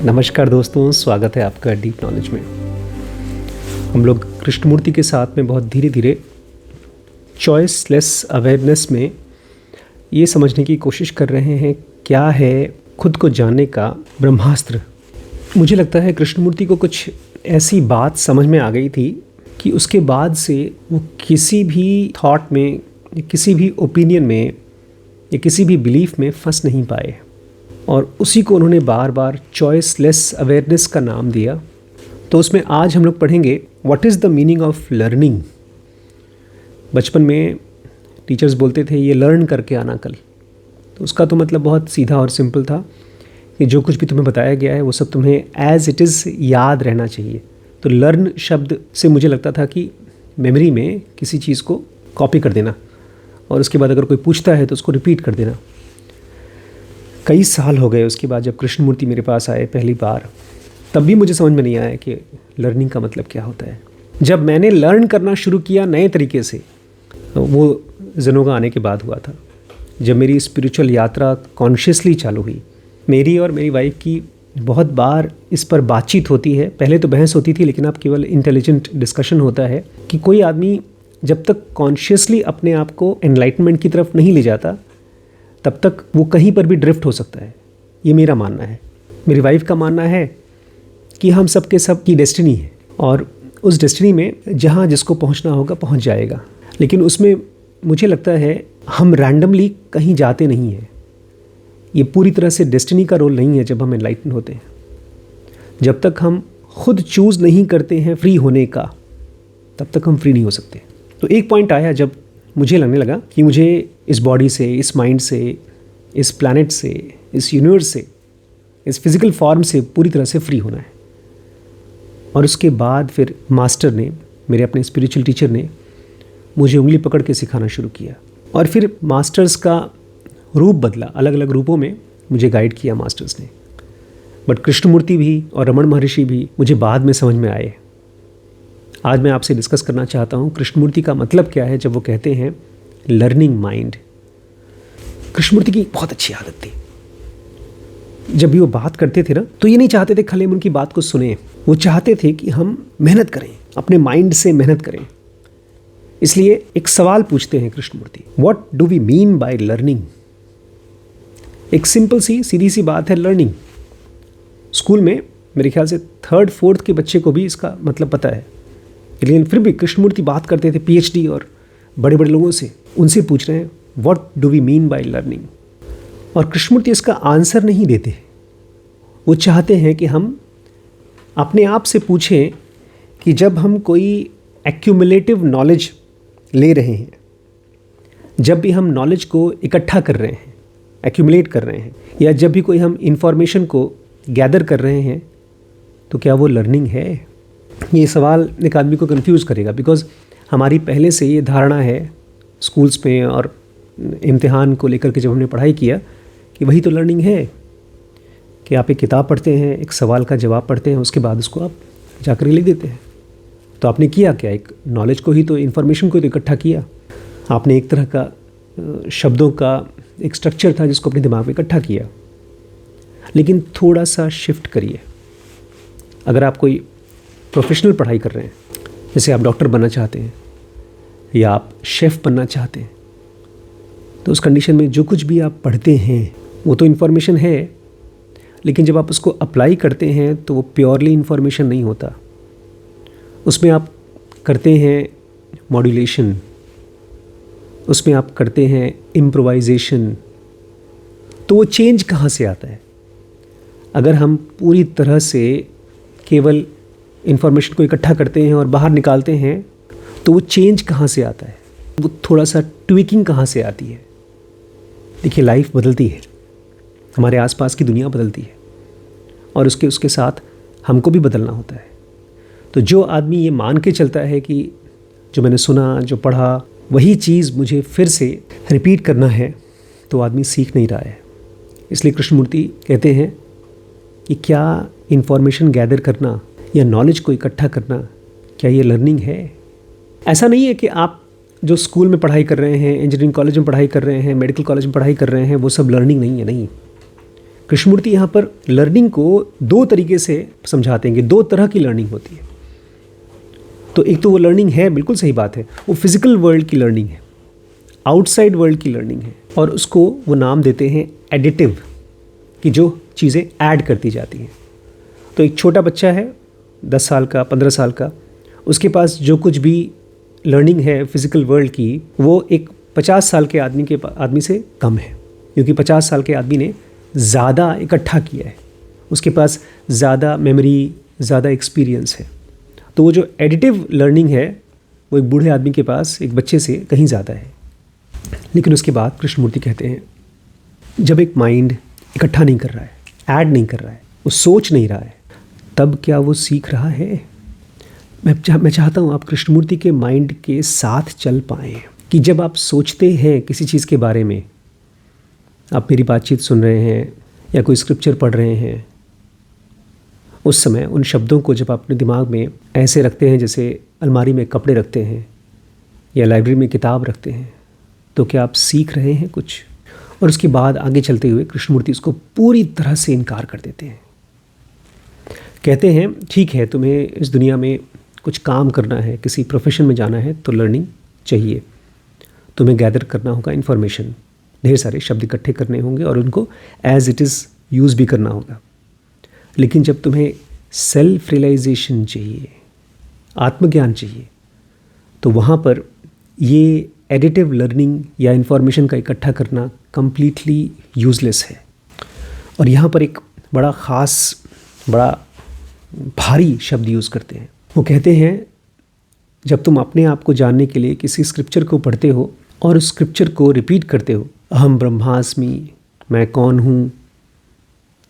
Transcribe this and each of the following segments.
नमस्कार दोस्तों, स्वागत है आपका डीप नॉलेज में। हम लोग कृष्णमूर्ति के साथ में बहुत धीरे धीरे चॉइसलेस अवेयरनेस में ये समझने की कोशिश कर रहे हैं क्या है खुद को जानने का ब्रह्मास्त्र। मुझे लगता है कृष्णमूर्ति को कुछ ऐसी बात समझ में आ गई थी कि उसके बाद से वो किसी भी थॉट में, किसी भी ओपिनियन में या किसी भी बिलीफ में फंस नहीं पाए, और उसी को उन्होंने बार बार चॉइसलेस अवेयरनेस का नाम दिया। तो उसमें आज हम लोग पढ़ेंगे what is the meaning of learning. बचपन में टीचर्स बोलते थे ये लर्न करके आना कल, तो उसका तो मतलब बहुत सीधा और सिंपल था कि जो कुछ भी तुम्हें बताया गया है वो सब तुम्हें एज इट इज़ याद रहना चाहिए। तो लर्न शब्द से मुझे लगता था कि मेमोरी में किसी चीज़ को कॉपी कर देना और उसके बाद अगर कोई पूछता है तो उसको रिपीट कर देना। कई साल हो गए उसके बाद जब कृष्णमूर्ति मेरे पास आए पहली बार, तब भी मुझे समझ में नहीं आया कि लर्निंग का मतलब क्या होता है। जब मैंने लर्न करना शुरू किया नए तरीके से, वो ज़नोगा आने के बाद हुआ था, जब मेरी स्पिरिचुअल यात्रा कॉन्शियसली चालू हुई। मेरी और मेरी वाइफ की बहुत बार इस पर बातचीत होती है। पहले तो बहस होती थी, लेकिन अब केवल इंटेलिजेंट डिस्कशन होता है कि कोई आदमी जब तक कॉन्शियसली अपने आप को एनलाइटमेंट की तरफ नहीं ले जाता तब तक वो कहीं पर भी ड्रिफ्ट हो सकता है। ये मेरा मानना है। मेरी वाइफ का मानना है कि हम सब के सब की डेस्टिनी है और उस डेस्टिनी में जहाँ जिसको पहुँचना होगा पहुँच जाएगा, लेकिन उसमें मुझे लगता है हम रैंडमली कहीं जाते नहीं हैं। ये पूरी तरह से डेस्टिनी का रोल नहीं है। जब हम एनलाइटन होते हैं, जब तक हम खुद चूज़ नहीं करते हैं फ्री होने का, तब तक हम फ्री नहीं हो सकते। तो एक पॉइंट आया जब मुझे लगने लगा कि मुझे इस बॉडी से, इस माइंड से, इस प्लैनेट से, इस यूनिवर्स से, इस फिज़िकल फॉर्म से पूरी तरह से फ्री होना है। और उसके बाद फिर मास्टर ने, मेरे अपने स्पिरिचुअल टीचर ने मुझे उंगली पकड़ के सिखाना शुरू किया, और फिर मास्टर्स का रूप बदला। अलग अलग रूपों में मुझे गाइड किया मास्टर्स ने। बट कृष्णमूर्ति भी और रमण महर्षि भी मुझे बाद में समझ में आए। आज मैं आपसे डिस्कस करना चाहता हूँ कृष्णमूर्ति का मतलब क्या है जब वो कहते हैं लर्निंग माइंड। कृष्णमूर्ति की बहुत अच्छी आदत थी। जब भी वो बात करते थे ना, तो ये नहीं चाहते थे खाली हम उनकी बात को सुने। वो चाहते थे कि हम मेहनत करें, अपने माइंड से मेहनत करें। इसलिए एक सवाल पूछते हैं Krishnamurti, what do we mean by learning. एक सिंपल सी सीधी सी बात है लर्निंग। स्कूल में मेरे ख्याल से 3rd 4th के बच्चे को भी इसका मतलब पता है, लेकिन फिर भी कृष्णमूर्ति बात करते थे PhD और बड़े बड़े लोगों से। उनसे पूछ रहे हैं what do we mean by learning, और कृष्णमूर्ति इसका आंसर नहीं देते। वो चाहते हैं कि हम अपने आप से पूछें कि जब हम कोई एक्यूमुलेटिव नॉलेज ले रहे हैं, जब भी हम नॉलेज को इकट्ठा कर रहे हैं, एक्यूमुलेट कर रहे हैं, या जब भी कोई हम इंफॉर्मेशन को गैदर कर रहे हैं, तो क्या वो लर्निंग है। ये सवाल एक आदमी को कंफ्यूज करेगा, बिकॉज हमारी पहले से ये धारणा है स्कूल्स में और इम्तिहान को लेकर के जब हमने पढ़ाई किया कि वही तो लर्निंग है कि आप एक किताब पढ़ते हैं, एक सवाल का जवाब पढ़ते हैं, उसके बाद उसको आप जाकर लिख देते हैं। तो आपने किया क्या? एक नॉलेज को ही तो, इन्फॉर्मेशन को तो इकट्ठा किया। आपने एक तरह का शब्दों का एक स्ट्रक्चर था जिसको अपने दिमाग में इकट्ठा किया। लेकिन थोड़ा सा शिफ्ट करिए। अगर आप कोई प्रोफेशनल पढ़ाई कर रहे हैं, जैसे आप डॉक्टर बनना चाहते हैं या आप शेफ़ बनना चाहते हैं, तो उस कंडीशन में जो कुछ भी आप पढ़ते हैं वो तो इन्फॉर्मेशन है, लेकिन जब आप उसको अप्लाई करते हैं तो वो प्योरली इन्फॉर्मेशन नहीं होता। उसमें आप करते हैं मॉड्यूलेशन, उसमें आप करते हैं इम्प्रोवाइजेशन। तो वो चेंज कहाँ से आता है? अगर हम पूरी तरह से केवल इन्फॉर्मेशन को इकट्ठा करते हैं और बाहर निकालते हैं, तो वो चेंज कहाँ से आता है? वो थोड़ा सा ट्विकिंग कहाँ से आती है? देखिए, लाइफ बदलती है, हमारे आसपास की दुनिया बदलती है, और उसके साथ हमको भी बदलना होता है। तो जो आदमी ये मान के चलता है कि जो मैंने सुना, जो पढ़ा, वही चीज़ मुझे फिर से रिपीट करना है, तो आदमी सीख नहीं रहा है। इसलिए कृष्णमूर्ति कहते हैं कि क्या इन्फॉर्मेशन गैदर करना या नॉलेज को इकट्ठा करना, क्या ये लर्निंग है? ऐसा नहीं है कि आप जो स्कूल में पढ़ाई कर रहे हैं, इंजीनियरिंग कॉलेज में पढ़ाई कर रहे हैं, मेडिकल कॉलेज में पढ़ाई कर रहे हैं, वो सब लर्निंग नहीं है। नहीं, कृष्णमूर्ति यहाँ पर लर्निंग को दो तरीके से समझाते हैं कि दो तरह की लर्निंग होती है। तो एक तो वो लर्निंग है, बिल्कुल सही बात है, वो फिजिकल वर्ल्ड की लर्निंग है, आउटसाइड वर्ल्ड की लर्निंग है, और उसको वो नाम देते हैं एडिटिव, कि जो चीज़ें ऐड करती जाती हैं। तो एक छोटा बच्चा है 10 साल का, 15 साल का, उसके पास जो कुछ भी लर्निंग है फिजिकल वर्ल्ड की, वो एक 50 साल के आदमी से कम है, क्योंकि 50 साल के आदमी ने ज़्यादा इकट्ठा किया है, उसके पास ज़्यादा मेमोरी, ज़्यादा एक्सपीरियंस है। तो वो जो एडिटिव लर्निंग है वो एक बूढ़े आदमी के पास एक बच्चे से कहीं ज़्यादा है। लेकिन उसके बाद कृष्णमूर्ति कहते हैं, जब एक माइंड इकट्ठा नहीं कर रहा है, ऐड नहीं कर रहा है, वो सोच नहीं रहा है, तब क्या वो सीख रहा है? मैं चाहता हूँ आप कृष्णमूर्ति के माइंड के साथ चल पाएँ, कि जब आप सोचते हैं किसी चीज़ के बारे में, आप मेरी बातचीत सुन रहे हैं या कोई स्क्रिप्चर पढ़ रहे हैं, उस समय उन शब्दों को जब आप अपने दिमाग में ऐसे रखते हैं जैसे अलमारी में कपड़े रखते हैं या लाइब्रेरी में किताब रखते हैं, तो क्या आप सीख रहे हैं कुछ? और उसके बाद आगे चलते हुए कृष्णमूर्ति उसको पूरी तरह से इनकार कर देते हैं। कहते हैं ठीक है, तुम्हें इस दुनिया में कुछ काम करना है, किसी प्रोफेशन में जाना है, तो लर्निंग चाहिए, तुम्हें गैदर करना होगा इन्फॉर्मेशन, ढेर सारे शब्द इकट्ठे करने होंगे और उनको एज इट इज़ यूज़ भी करना होगा। लेकिन जब तुम्हें सेल्फ रियलाइजेशन चाहिए, आत्मज्ञान चाहिए, तो वहाँ पर ये एडिटिव लर्निंग या इन्फॉर्मेशन का इकट्ठा करना कम्प्लीटली यूज़लेस है। और यहाँ पर एक बड़ा ख़ास, बड़ा भारी शब्द यूज़ करते हैं। वो कहते हैं, जब तुम अपने आप को जानने के लिए किसी स्क्रिप्चर को पढ़ते हो और उस स्क्रिप्चर को रिपीट करते हो, अहम ब्रह्मास्मि, मैं कौन हूँ,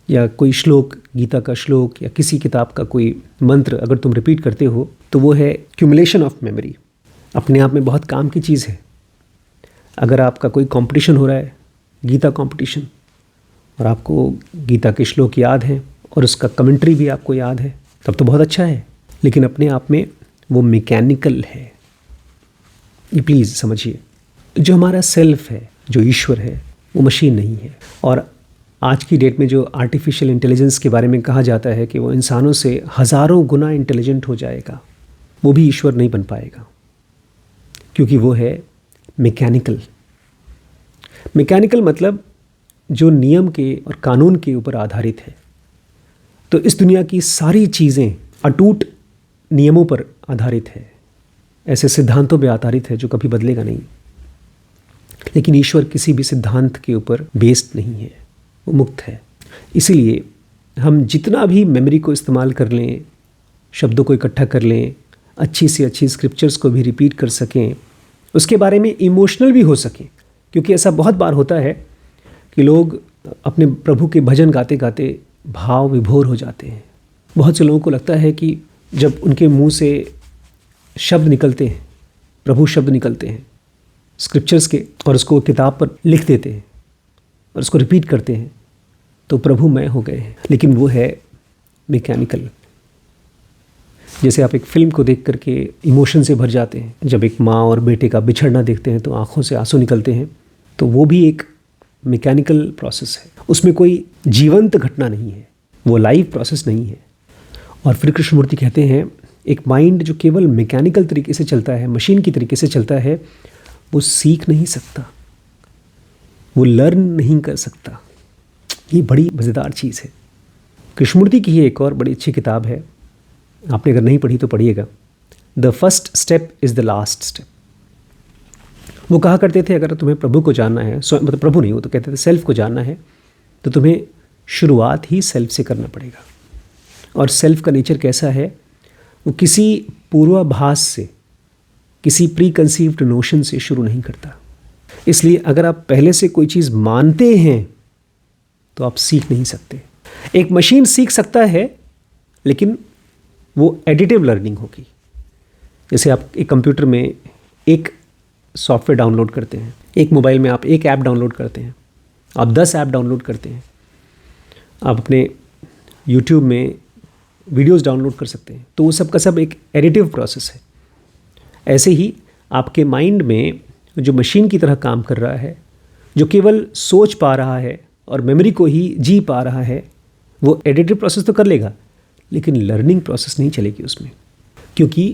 या कोई श्लोक, गीता का श्लोक या किसी किताब का कोई मंत्र अगर तुम रिपीट करते हो, तो वो है क्यूमुलेशन ऑफ मेमोरी, अपने आप में बहुत काम की चीज़ है। अगर आपका कोई कंपटीशन हो रहा है, गीता कंपटीशन, और आपको गीता के श्लोक याद हैं और उसका कमेंट्री भी आपको याद है, तब तो बहुत अच्छा है। लेकिन अपने आप में वो मैकेनिकल है। ये प्लीज़ समझिए, जो हमारा सेल्फ है, जो ईश्वर है, वो मशीन नहीं है। और आज की डेट में जो आर्टिफिशियल इंटेलिजेंस के बारे में कहा जाता है कि वो इंसानों से हज़ारों गुना इंटेलिजेंट हो जाएगा, वो भी ईश्वर नहीं बन पाएगा, क्योंकि वो है मैकेनिकल। मैकेनिकल मतलब जो नियम के और कानून के ऊपर आधारित है। तो इस दुनिया की सारी चीज़ें अटूट नियमों पर आधारित है, ऐसे सिद्धांतों पर आधारित है जो कभी बदलेगा नहीं। लेकिन ईश्वर किसी भी सिद्धांत के ऊपर बेस्ड नहीं है, वो मुक्त है। इसीलिए हम जितना भी मेमोरी को इस्तेमाल कर लें, शब्दों को इकट्ठा कर लें, अच्छी से अच्छी स्क्रिप्चर्स को भी रिपीट कर सकें, उसके बारे में इमोशनल भी हो सकें, क्योंकि ऐसा बहुत बार होता है कि लोग अपने प्रभु के भजन गाते गाते भाव विभोर हो जाते हैं। बहुत से लोगों को लगता है कि जब उनके मुंह से शब्द निकलते हैं, प्रभु शब्द निकलते हैं स्क्रिप्चर्स के, और उसको किताब पर लिख देते हैं और उसको रिपीट करते हैं, तो प्रभु मैं हो गए हैं। लेकिन वो है मैकेनिकल। जैसे आप एक फिल्म को देख करके इमोशन से भर जाते हैं, जब एक माँ और बेटे का बिछड़ना देखते हैं तो आंखों से आंसू निकलते हैं, तो वो भी एक मैकेनिकल प्रोसेस है, उसमें कोई जीवंत घटना नहीं है, वो लाइव प्रोसेस नहीं है। और फिर कृष्णमूर्ति कहते हैं, एक माइंड जो केवल मैकेनिकल तरीके से चलता है, मशीन की तरीके से चलता है, वो सीख नहीं सकता, वो लर्न नहीं कर सकता। ये बड़ी मज़ेदार चीज़ है। कृष्णमूर्ति की ही एक और बड़ी अच्छी किताब है, आपने अगर नहीं पढ़ी तो पढ़िएगा, the first step is the last step. वो कहा करते थे, अगर तुम्हें प्रभु को जानना है, मतलब प्रभु नहीं, वो तो कहते थे सेल्फ को जानना है, तो तुम्हें शुरुआत ही सेल्फ से करना पड़ेगा। और सेल्फ का नेचर कैसा है, वो किसी पूर्वाभास से, किसी प्री कंसीव्ड नोशन से शुरू नहीं करता। इसलिए अगर आप पहले से कोई चीज़ मानते हैं तो आप सीख नहीं सकते। एक मशीन सीख सकता है, लेकिन वो एडिटिव लर्निंग होगी। जैसे आप एक कंप्यूटर में एक सॉफ्टवेयर डाउनलोड करते हैं, एक मोबाइल में आप एक ऐप डाउनलोड करते हैं, आप 10 ऐप डाउनलोड करते हैं, आप अपने यूट्यूब में वीडियोस डाउनलोड कर सकते हैं, तो वो सब का सब एक एडिटिव प्रोसेस है। ऐसे ही आपके माइंड में जो मशीन की तरह काम कर रहा है, जो केवल सोच पा रहा है और मेमोरी को ही जी पा रहा है, वो एडिटिव प्रोसेस तो कर लेगा, लेकिन लर्निंग प्रोसेस नहीं चलेगी उसमें। क्योंकि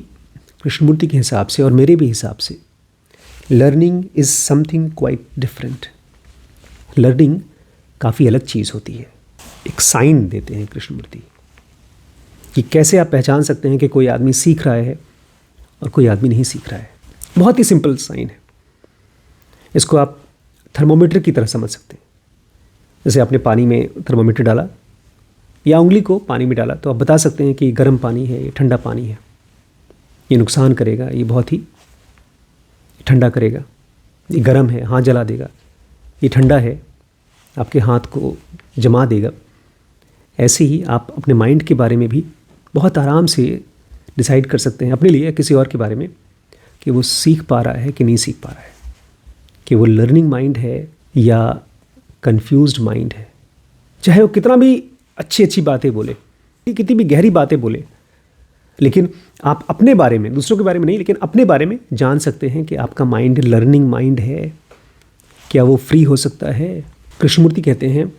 कृष्णमूर्ति के हिसाब से और मेरे भी हिसाब से learning is something quite different. Learning काफ़ी अलग चीज़ होती है। एक साइन देते हैं कृष्णमूर्ति कि कैसे आप पहचान सकते हैं कि कोई आदमी सीख रहा है और कोई आदमी नहीं सीख रहा है। बहुत ही सिंपल साइन है। इसको आप थर्मोमीटर की तरह समझ सकते हैं। जैसे आपने पानी में थर्मोमीटर डाला या उंगली को पानी में डाला, तो आप बता सकते हैं कि गर्म पानी है, ये ठंडा पानी है, ये नुकसान करेगा, ये बहुत ही ठंडा करेगा, ये गर्म है, हाथ जला देगा, ये ठंडा है, आपके हाथ को जमा देगा। ऐसे ही आप अपने माइंड के बारे में भी बहुत आराम से डिसाइड कर सकते हैं अपने लिए या किसी और के बारे में कि वो सीख पा रहा है कि नहीं सीख पा रहा है, कि वो लर्निंग माइंड है या कंफ्यूज्ड माइंड है। चाहे वो कितना भी अच्छी बातें बोले, कितनी भी गहरी बातें बोले, लेकिन आप अपने बारे में, दूसरों के बारे में नहीं, लेकिन अपने बारे में जान सकते हैं कि आपका माइंड लर्निंग माइंड है, क्या वो फ्री हो सकता है। कृष्णमूर्ति कहते हैं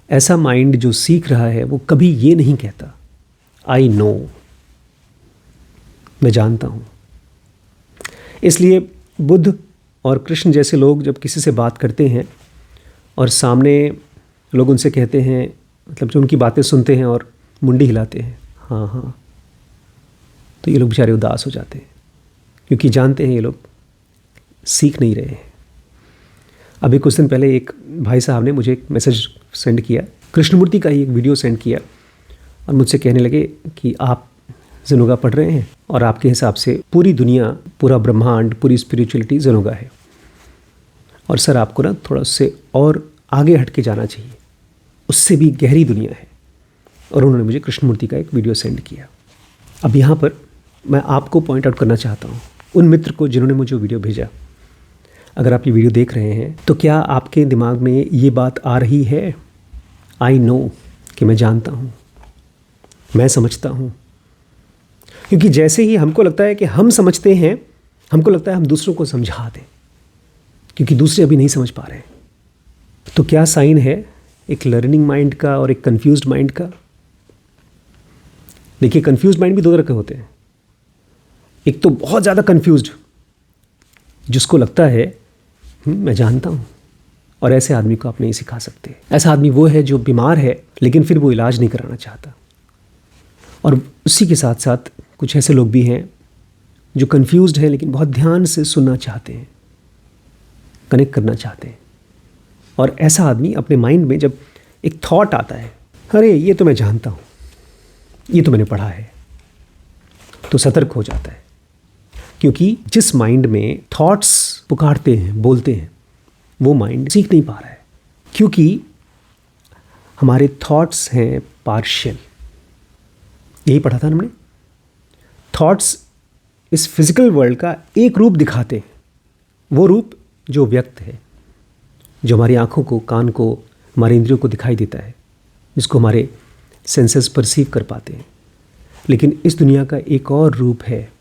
ऐसा माइंड जो सीख रहा है वो कभी ये नहीं कहता आई नो, मैं जानता हूँ। इसलिए बुद्ध और कृष्ण जैसे लोग जब किसी से बात करते हैं और सामने लोग उनसे कहते हैं, मतलब जो उनकी बातें सुनते हैं और मुंडी हिलाते हैं, हाँ हाँ, तो ये लोग बेचारे उदास हो जाते हैं, क्योंकि जानते हैं ये लोग सीख नहीं रहे हैं। अभी कुछ दिन पहले एक भाई साहब ने मुझे एक मैसेज सेंड किया, कृष्णमूर्ति का ही एक वीडियो सेंड किया, और मुझसे कहने लगे कि आप ज़ेनोगा पढ़ रहे हैं और आपके हिसाब से पूरी दुनिया, पूरा ब्रह्मांड, पूरी स्पिरिचुअलिटी ज़ेनोगा है, और सर आपको ना थोड़ा उससे और आगे हट के जाना चाहिए, उससे भी गहरी दुनिया है। और उन्होंने मुझे कृष्णमूर्ति का एक वीडियो सेंड किया। अब यहाँ पर मैं आपको पॉइंट आउट करना चाहता हूँ, उन मित्र को जिन्होंने मुझे वीडियो भेजा। अगर आप ये वीडियो देख रहे हैं तो क्या आपके दिमाग में ये बात आ रही है, आई नो, कि मैं जानता हूँ, मैं समझता हूँ। क्योंकि जैसे ही हमको लगता है कि हम समझते हैं, हमको लगता है हम दूसरों को समझा दें, क्योंकि दूसरे अभी नहीं समझ पा रहे हैं। तो क्या साइन है एक लर्निंग माइंड का और एक कंफ्यूज्ड माइंड का? देखिए, कंफ्यूज्ड माइंड भी दो तरह के होते हैं। एक तो बहुत ज़्यादा कंफ्यूज्ड, जिसको लगता है मैं जानता हूँ, और ऐसे आदमी को आप नहीं सिखा सकते। ऐसा आदमी वो है जो बीमार है लेकिन फिर वो इलाज नहीं कराना चाहता। और उसी के साथ साथ कुछ ऐसे लोग भी हैं जो कंफ्यूज्ड हैं लेकिन बहुत ध्यान से सुनना चाहते हैं, कनेक्ट करना चाहते हैं। और ऐसा आदमी अपने माइंड में जब एक थॉट आता है, अरे ये तो मैं जानता हूँ, ये तो मैंने पढ़ा है, तो सतर्क हो जाता है। क्योंकि जिस माइंड में थॉट्स पुकारते हैं, बोलते हैं, वो माइंड सीख नहीं पा रहा है। क्योंकि हमारे थॉट्स हैं पार्शियल। यही पढ़ा था हमने। थॉट्स इस फिजिकल वर्ल्ड का एक रूप दिखाते हैं, वो रूप जो व्यक्त है, जो हमारी आँखों को, कान को, हमारे इंद्रियों को दिखाई देता है, जिसको हमारे सेंसेस परसीव कर पाते हैं। लेकिन इस दुनिया का एक और रूप है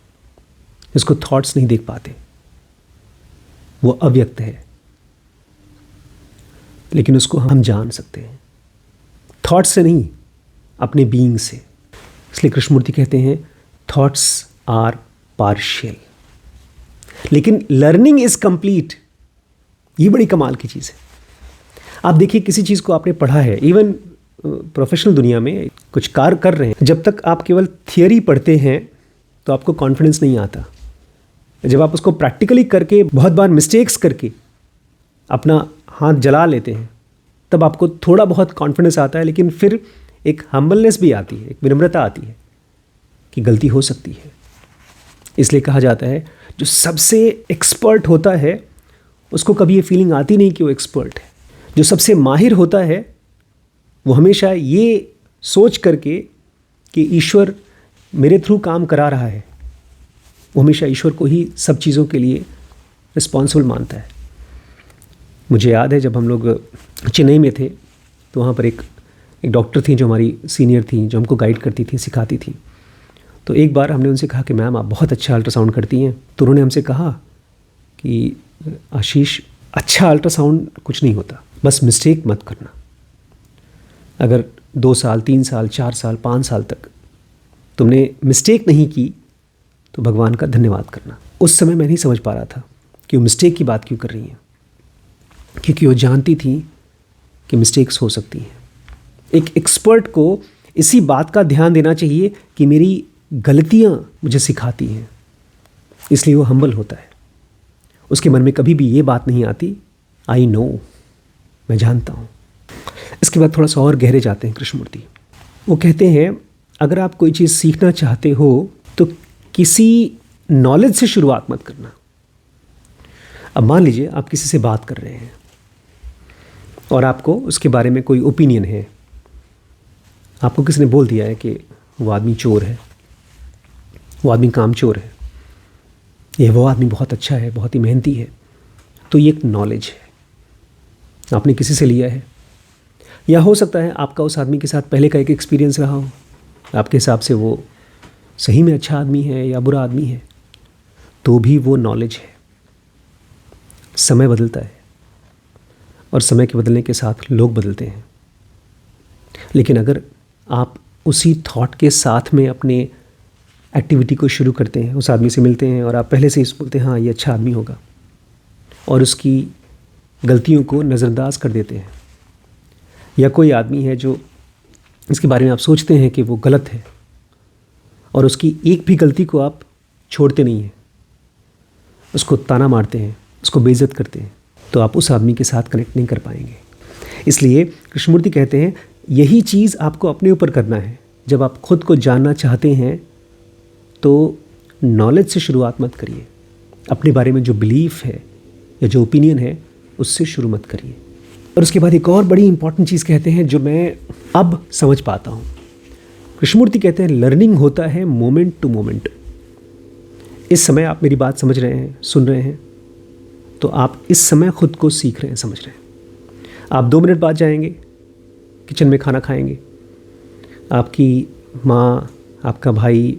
जिसको थॉट्स नहीं देख पाते, वो अव्यक्त है, लेकिन उसको हम जान सकते हैं, थॉट्स से नहीं, अपने बीइंग से। इसलिए कृष्णमूर्ति कहते हैं थॉट्स आर पार्शियल, लेकिन लर्निंग इज कंप्लीट। ये बड़ी कमाल की चीज़ है। आप देखिए, किसी चीज़ को आपने पढ़ा है, इवन प्रोफेशनल दुनिया में कुछ कार्य कर रहे हैं, जब तक आप केवल थियरी पढ़ते हैं तो आपको कॉन्फिडेंस नहीं आता। जब आप उसको प्रैक्टिकली करके, बहुत बार मिस्टेक्स करके अपना हाथ जला लेते हैं, तब आपको थोड़ा बहुत कॉन्फिडेंस आता है। लेकिन फिर एक हम्बलनेस भी आती है, एक विनम्रता आती है कि गलती हो सकती है। इसलिए कहा जाता है जो सबसे एक्सपर्ट होता है उसको कभी ये फीलिंग आती नहीं कि वो एक्सपर्ट है। जो सबसे माहिर होता है वो हमेशा ये सोच करके कि ईश्वर मेरे थ्रू काम करा रहा है, वो हमेशा ईश्वर को ही सब चीज़ों के लिए रिस्पॉन्सिबल मानता है। मुझे याद है जब हम लोग चेन्नई में थे तो वहाँ पर एक डॉक्टर थी जो हमारी सीनियर थी, जो हमको गाइड करती थी, सिखाती थी। तो एक बार हमने उनसे कहा कि मैम आप बहुत अच्छा अल्ट्रासाउंड करती हैं। तो उन्होंने हमसे कहा कि आशीष, अच्छा अल्ट्रासाउंड कुछ नहीं होता, बस मिस्टेक मत करना। अगर 2 साल, 3 साल, 4 साल, 5 साल तक तुमने मिस्टेक नहीं की तो भगवान का धन्यवाद करना। उस समय मैं नहीं समझ पा रहा था कि वो मिस्टेक की बात क्यों कर रही हैं, क्योंकि वो जानती थी कि मिस्टेक्स हो सकती हैं। एक एक्सपर्ट को इसी बात का ध्यान देना चाहिए कि मेरी गलतियां मुझे सिखाती हैं, इसलिए वो हम्बल होता है। उसके मन में कभी भी ये बात नहीं आती आई नो, मैं जानता हूँ। इसके बाद थोड़ा सा और गहरे जाते हैं कृष्णमूर्ति। वो कहते हैं अगर आप कोई चीज़ सीखना चाहते हो तो किसी नॉलेज से शुरुआत मत करना। अब मान लीजिए आप किसी से बात कर रहे हैं और आपको उसके बारे में कोई ओपिनियन है। आपको किसी ने बोल दिया है कि वो आदमी चोर है, वो आदमी कामचोर है, यह वो आदमी बहुत अच्छा है, बहुत ही मेहनती है। तो ये एक नॉलेज है, आपने किसी से लिया है, या हो सकता है आपका उस आदमी के साथ पहले का एक एक्सपीरियंस रहा हो। आपके हिसाब से वो सही में अच्छा आदमी है या बुरा आदमी है, तो भी वो नॉलेज है। समय बदलता है और समय के बदलने के साथ लोग बदलते हैं, लेकिन अगर आप उसी थॉट के साथ में अपने एक्टिविटी को शुरू करते हैं, उस आदमी से मिलते हैं और आप पहले से ही बोलते हैं हाँ ये अच्छा आदमी होगा, और उसकी गलतियों को नज़रअंदाज कर देते हैं, या कोई आदमी है जो इसके बारे में आप सोचते हैं कि वो गलत है और उसकी एक भी गलती को आप छोड़ते नहीं हैं, उसको ताना मारते हैं, उसको बेइज्जत करते हैं, तो आप उस आदमी के साथ कनेक्ट नहीं कर पाएंगे। इसलिए कृष्णमूर्ति कहते हैं यही चीज़ आपको अपने ऊपर करना है। जब आप खुद को जानना चाहते हैं तो नॉलेज से शुरुआत मत करिए, अपने बारे में जो बिलीफ है या जो ओपिनियन है उससे शुरू मत करिए। और उसके बाद एक और बड़ी इंपॉर्टेंट चीज़ कहते हैं जो मैं अब समझ पाता हूँ। कृष्णमूर्ति कहते हैं लर्निंग होता है मोमेंट टू मोमेंट। इस समय आप मेरी बात समझ रहे हैं, सुन रहे हैं, तो आप इस समय खुद को सीख रहे हैं, समझ रहे हैं। आप 2 मिनट बाद जाएंगे, किचन में खाना खाएंगे, आपकी माँ, आपका भाई,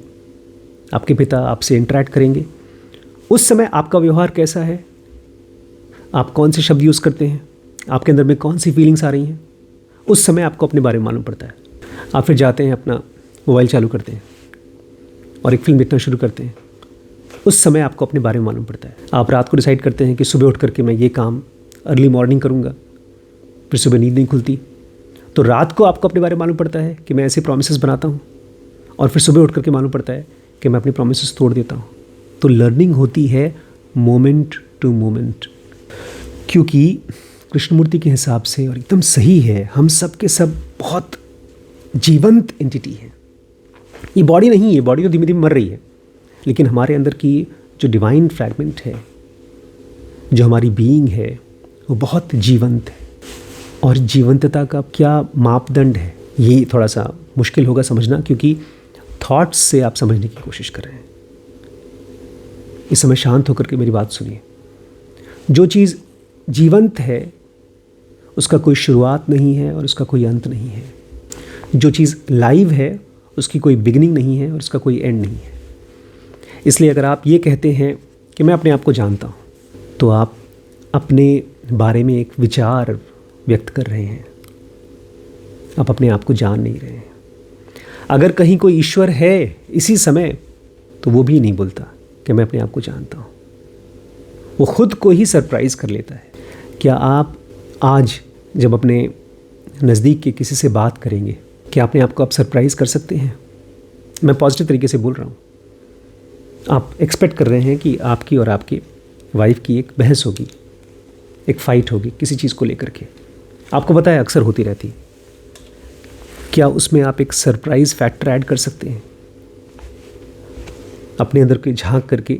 आपके पिता आपसे इंटरेक्ट करेंगे। उस समय आपका व्यवहार कैसा है, आप कौन से शब्द यूज़ करते हैं, आपके अंदर में कौन सी फीलिंग्स आ रही हैं, उस समय आपको अपने बारे में मालूम पड़ता है। आप फिर जाते हैं, अपना मोबाइल चालू करते हैं और एक फिल्म देखना शुरू करते हैं, उस समय आपको अपने बारे में मालूम पड़ता है। आप रात को डिसाइड करते हैं कि सुबह उठ करके मैं ये काम अर्ली मॉर्निंग करूँगा, फिर सुबह नींद नहीं खुलती, तो रात को आपको अपने बारे में मालूम पड़ता है कि मैं ऐसे प्रॉमिसेस बनाता हूँ, और फिर सुबह उठ करके मालूम पड़ता है कि मैं अपनी प्रॉमिसेस तोड़ देता हूँ। तो लर्निंग होती है मोमेंट टू मोमेंट, क्योंकि कृष्णमूर्ति के हिसाब से, और एकदम सही है, हम सब के सब बहुत जीवंत एंटिटी है। ये बॉडी नहीं है, बॉडी तो धीमे धीमे मर रही है, लेकिन हमारे अंदर की जो डिवाइन फ्रैगमेंट है, जो हमारी बीइंग है, वो बहुत जीवंत है। और जीवंतता का क्या मापदंड है, ये थोड़ा सा मुश्किल होगा समझना, क्योंकि थॉट्स से आप समझने की कोशिश कर रहे हैं। इस समय शांत होकर के मेरी बात सुनिए। जो चीज़ जीवंत है उसका कोई शुरुआत नहीं है और उसका कोई अंत नहीं है। जो चीज़ लाइव है उसकी कोई बिगिनिंग नहीं है और उसका कोई एंड नहीं है। इसलिए अगर आप ये कहते हैं कि मैं अपने आप को जानता हूँ, तो आप अपने बारे में एक विचार व्यक्त कर रहे हैं, आप अपने आप को जान नहीं रहे हैं। अगर कहीं कोई ईश्वर है इसी समय, तो वो भी नहीं बोलता कि मैं अपने आप को जानता हूँ, वो खुद को ही सरप्राइज़ कर लेता है। क्या आप आज जब अपने नज़दीक के किसी से बात करेंगे, क्या अपने आप को आप सरप्राइज़ कर सकते हैं? मैं पॉजिटिव तरीके से बोल रहा हूँ। आप एक्सपेक्ट कर रहे हैं कि आपकी और आपकी वाइफ की एक बहस होगी, एक फ़ाइट होगी किसी चीज़ को लेकर के, आपको पता है अक्सर होती रहती है। क्या उसमें आप एक सरप्राइज़ फैक्टर ऐड कर सकते हैं? अपने अंदर के झांक करके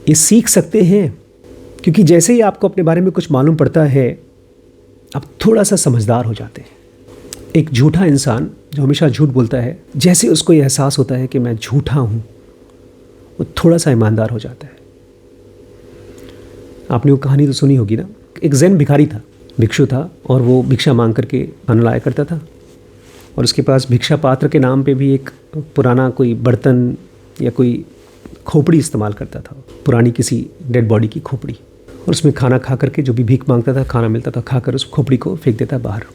ये सीख सकते हैं, क्योंकि जैसे ही आपको अपने बारे में कुछ मालूम पड़ता है, आप थोड़ा सा समझदार हो जाते हैं। एक झूठा इंसान जो हमेशा झूठ बोलता है, जैसे उसको ये एहसास होता है कि मैं झूठा हूँ, वो थोड़ा सा ईमानदार हो जाता है। आपने वो कहानी तो सुनी होगी ना, एक ज़ैन भिखारी था, भिक्षु था, और वो भिक्षा मांग करके खाना लाया करता था, और उसके पास भिक्षा पात्र के नाम पे भी एक पुराना कोई बर्तन या कोई खोपड़ी इस्तेमाल करता था, पुरानी किसी डेड बॉडी की खोपड़ी, और उसमें खाना खा करके जो भी भीख मांगता था, खाना मिलता था, खाकर उस खोपड़ी को फेंक देता बाहर।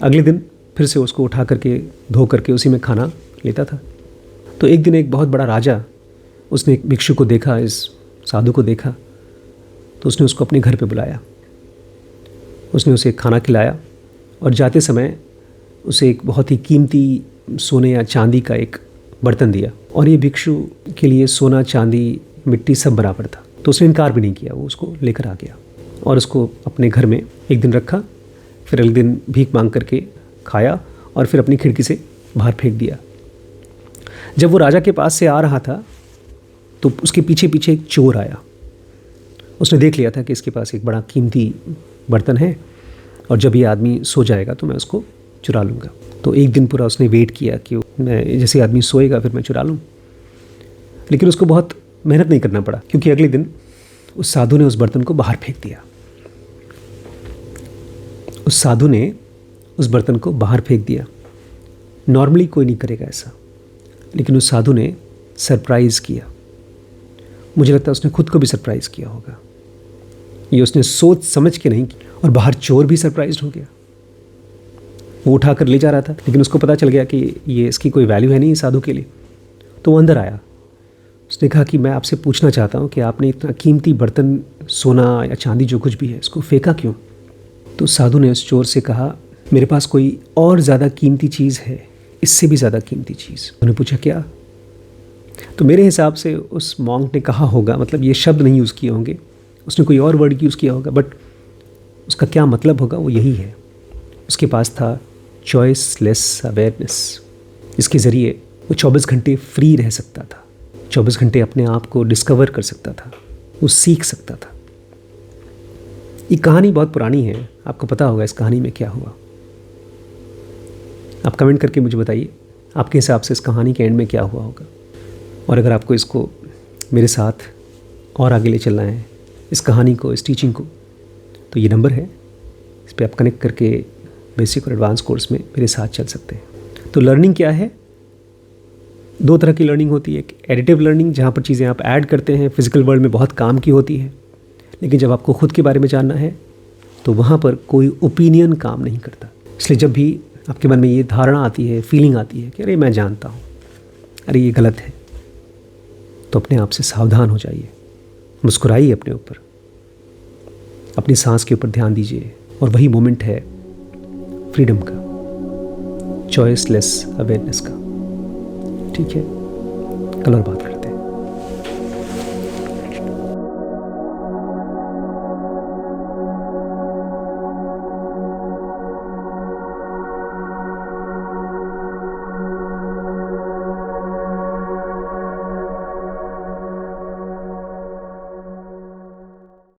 अगले दिन फिर से उसको उठा करके धो करके उसी में खाना लेता था। तो एक दिन एक बहुत बड़ा राजा, उसने एक भिक्षु को देखा, इस साधु को देखा, तो उसने उसको अपने घर पे बुलाया। उसने उसे खाना खिलाया और जाते समय उसे एक बहुत ही कीमती सोने या चांदी का एक बर्तन दिया। और ये भिक्षु के लिए सोना, चांदी, मिट्टी सब बराबर था, तो उसने इनकार भी नहीं किया। वो उसको लेकर आ गया और उसको अपने घर में एक दिन रखा, फिर अगले दिन भीख मांग करके खाया और फिर अपनी खिड़की से बाहर फेंक दिया। जब वो राजा के पास से आ रहा था तो उसके पीछे पीछे एक चोर आया। उसने देख लिया था कि इसके पास एक बड़ा कीमती बर्तन है और जब ये आदमी सो जाएगा तो मैं उसको चुरा लूँगा। तो एक दिन पूरा उसने वेट किया कि मैं जैसे आदमी सोएगा फिर मैं चुरा लूँ, लेकिन उसको बहुत मेहनत नहीं करना पड़ा, क्योंकि अगले दिन उस साधु ने उस बर्तन को बाहर फेंक दिया। उस साधु ने उस बर्तन को बाहर फेंक दिया। नॉर्मली कोई नहीं करेगा ऐसा, लेकिन उस साधु ने सरप्राइज़ किया। मुझे लगता है उसने खुद को भी सरप्राइज़ किया होगा। ये उसने सोच समझ के नहीं किया। और बाहर चोर भी सरप्राइज्ड हो गया। वो उठा कर ले जा रहा था, लेकिन उसको पता चल गया कि ये इसकी कोई वैल्यू है नहीं इस साधु के लिए। तो वो अंदर आया। उसने कहा कि मैं आपसे पूछना चाहता हूँ कि आपने इतना कीमती बर्तन, सोना या चांदी जो कुछ भी है, इसको फेंका क्यों? तो साधु ने उस चोर से कहा, मेरे पास कोई और ज़्यादा कीमती चीज़ है, इससे भी ज़्यादा कीमती चीज़। उन्होंने पूछा क्या? तो मेरे हिसाब से उस मॉन्क ने कहा होगा, मतलब ये शब्द नहीं यूज़ किए होंगे, उसने कोई और वर्ड यूज़ किया होगा, बट उसका क्या मतलब होगा वो यही है। उसके पास था चॉइसलेस अवेयरनेस, इसके ज़रिए वो 24 घंटे फ्री रह सकता था, 24 घंटे अपने आप को डिस्कवर कर सकता था, वो सीख सकता था। ये कहानी बहुत पुरानी है, आपको पता होगा इस कहानी में क्या हुआ। आप कमेंट करके मुझे बताइए आपके हिसाब से इस कहानी के एंड में क्या हुआ होगा। और अगर आपको इसको मेरे साथ और आगे ले चलना है, इस कहानी को, इस टीचिंग को, तो ये नंबर है, इस पर आप कनेक्ट करके बेसिक और एडवांस कोर्स में मेरे साथ चल सकते हैं। तो लर्निंग क्या है? 2 तरह की लर्निंग होती है। एक एडिटिव लर्निंग, जहाँ पर चीज़ें आप ऐड करते हैं, फिजिकल वर्ल्ड में बहुत काम की होती है, लेकिन जब आपको खुद के बारे में जानना है तो वहाँ पर कोई ओपिनियन काम नहीं करता। इसलिए जब भी आपके मन में ये धारणा आती है, फीलिंग आती है कि अरे मैं जानता हूँ, अरे ये गलत है, तो अपने आप से सावधान हो जाइए, मुस्कुराइए अपने ऊपर, अपनी सांस के ऊपर ध्यान दीजिए। और वही मोमेंट है फ्रीडम का, चॉइसलेस अवेयरनेस का। ठीक है, कल और बात करें।